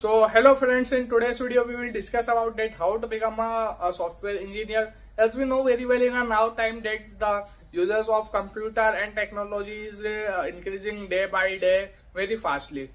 So hello friends, in today's video we will discuss about that how to become a software engineer. As we know very well in our now time that the users of computer and technology is increasing day by day very fastly.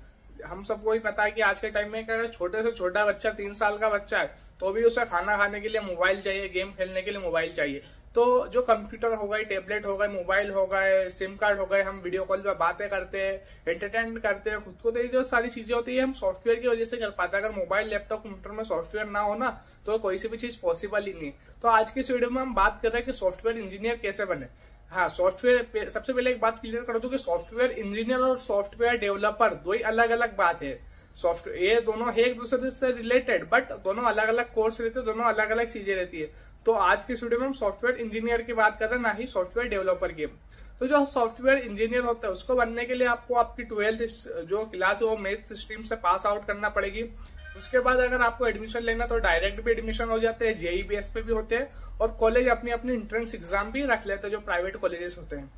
हम सबको ही पता है कि आज के time में अगर छोटे से छोटा बच्चा 3 साल का बच्चा है तो भी उसे खाना खाने के लिए मोबाइल चाहिए, गेम खेलने के लिए मोबाइल चाहिए। तो जो कंप्यूटर हो गए, टैबलेट हो गए, मोबाइल हो गए, सिम कार्ड हो गए, हम वीडियो कॉल पे बातें करते हैं, एंटरटेन करते हैं खुद को, तो ये जो सारी चीजें होती है हम सॉफ्टवेयर की वजह से कर पाते हैं। अगर मोबाइल, लैपटॉप, कंप्यूटर में सॉफ्टवेयर ना हो ना तो कोई सी भी चीज पॉसिबल ही नहीं। तो आज की इस वीडियो में हम बात कर रहे हैं कि सॉफ्टवेयर इंजीनियर कैसे बने। हाँ, सॉफ्टवेयर सबसे पहले एक बात क्लियर कर दूं कि सॉफ्टवेयर इंजीनियर और सॉफ्टवेयर डेवलपर दो ही अलग अलग बात है। सॉफ्टवेयर ये दोनों एक दूसरे से रिलेटेड बट दोनों अलग अलग कोर्स रहते हैं, दोनों अलग अलग चीजें रहती है। तो आज की वीडियो में हम सॉफ्टवेयर इंजीनियर की बात कर रहे हैं, ना ही सॉफ्टवेयर डेवलपर की। तो जो सॉफ्टवेयर इंजीनियर होता है उसको बनने के लिए आपको आपकी 12th जो क्लास है वो मैथ स्ट्रीम से पास आउट करना पड़ेगी। उसके बाद अगर आपको एडमिशन लेना तो डायरेक्ट भी एडमिशन हो जाते हैं, जेई बेस पे भी होते हैं, और कॉलेज अपनी अपनी एंट्रेंस एग्जाम भी रख लेते हैं जो प्राइवेट कॉलेजेस होते हैं।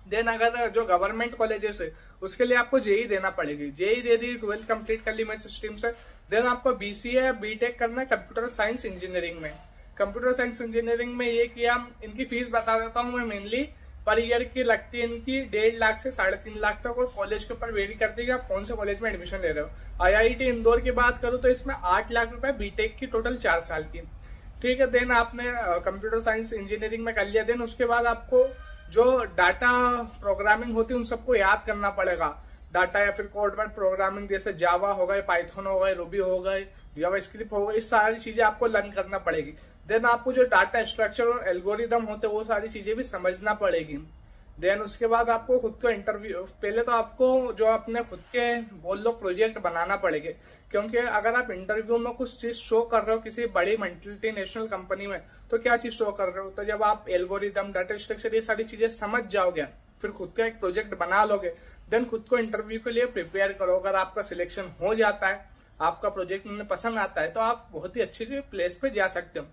देन अगर जो गवर्नमेंट कॉलेजेस है उसके लिए आपको जेई देना पड़ेगी। जेई दे दी, 12th कंप्लीट कर ली मैथ स्ट्रीम से। देन आपको बीसीए बीटेक करना है कंप्यूटर साइंस इंजीनियरिंग में। कंप्यूटर साइंस इंजीनियरिंग में ये किया, इनकी फीस बता देता हूँ मैं। मेनली पर ईयर की लगती है इनकी 1.5 लाख से 3.5 लाख तक, और कॉलेज के ऊपर वेरी करती है कि आप कौन से कॉलेज में एडमिशन ले रहे हो। आईआईटी इंदौर की बात करूँ तो इसमें 8 लाख रुपए बीटेक की टोटल 4 साल की। ठीक है, देन आपने कंप्यूटर साइंस इंजीनियरिंग में कर लिया। देन उसके बाद आपको जो डाटा प्रोग्रामिंग होती है उन सबको याद करना पड़ेगा। डाटा या फिर कोड वर्ड प्रोग्रामिंग जैसे जावा हो गए, पाइथन हो गए, रूबी हो गए, जावास्क्रिप्ट हो गए, इस सारी चीजें आपको लर्न करना पड़ेगी। देन आपको जो डाटा स्ट्रक्चर और एल्गोरिदम होते हैं वो सारी चीजें भी समझना पड़ेगी। देन उसके बाद आपको खुद को इंटरव्यू, पहले तो आपको जो अपने खुद के बोल लो प्रोजेक्ट बनाना पड़ेगा, क्योंकि अगर आप इंटरव्यू में कुछ चीज शो कर रहे हो किसी बड़ी मल्टीनेशनल कंपनी में तो क्या चीज शो कर रहे हो, तो जब आप एल्गोरिदम, डाटा स्ट्रक्चर, ये सारी चीजें समझ जाओगे, फिर खुद का एक प्रोजेक्ट बना लोगे, देन खुद को इंटरव्यू के लिए प्रिपेयर करो। अगर आपका सिलेक्शन हो जाता है, आपका प्रोजेक्ट उन्हें पसंद आता है, तो आप बहुत ही अच्छी प्लेस पे जा सकते हो।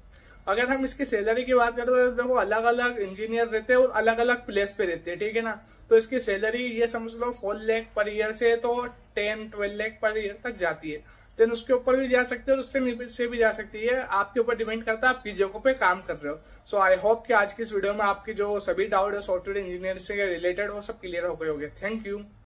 अगर हम इसकी सैलरी की बात करें तो देखो अलग अलग इंजीनियर रहते हैं और अलग अलग प्लेस पे रहते हैं, ठीक है ना। तो इसकी सैलरी ये समझ लो 4 लाख पर ईयर से तो 10-12 लाख पर ईयर तक जाती है। देन उसके ऊपर भी जा सकते हैं और उससे नीचे से भी जा सकती है, आपके ऊपर डिपेंड करता है आप किस जगह पे काम कर रहे हो। सो आई होप कि आज की इस वीडियो में आपकी जो सभी डाउट है सॉफ्टवेयर इंजीनियर से रिलेटेड वो सब क्लियर हो गए होंगे। Thank you.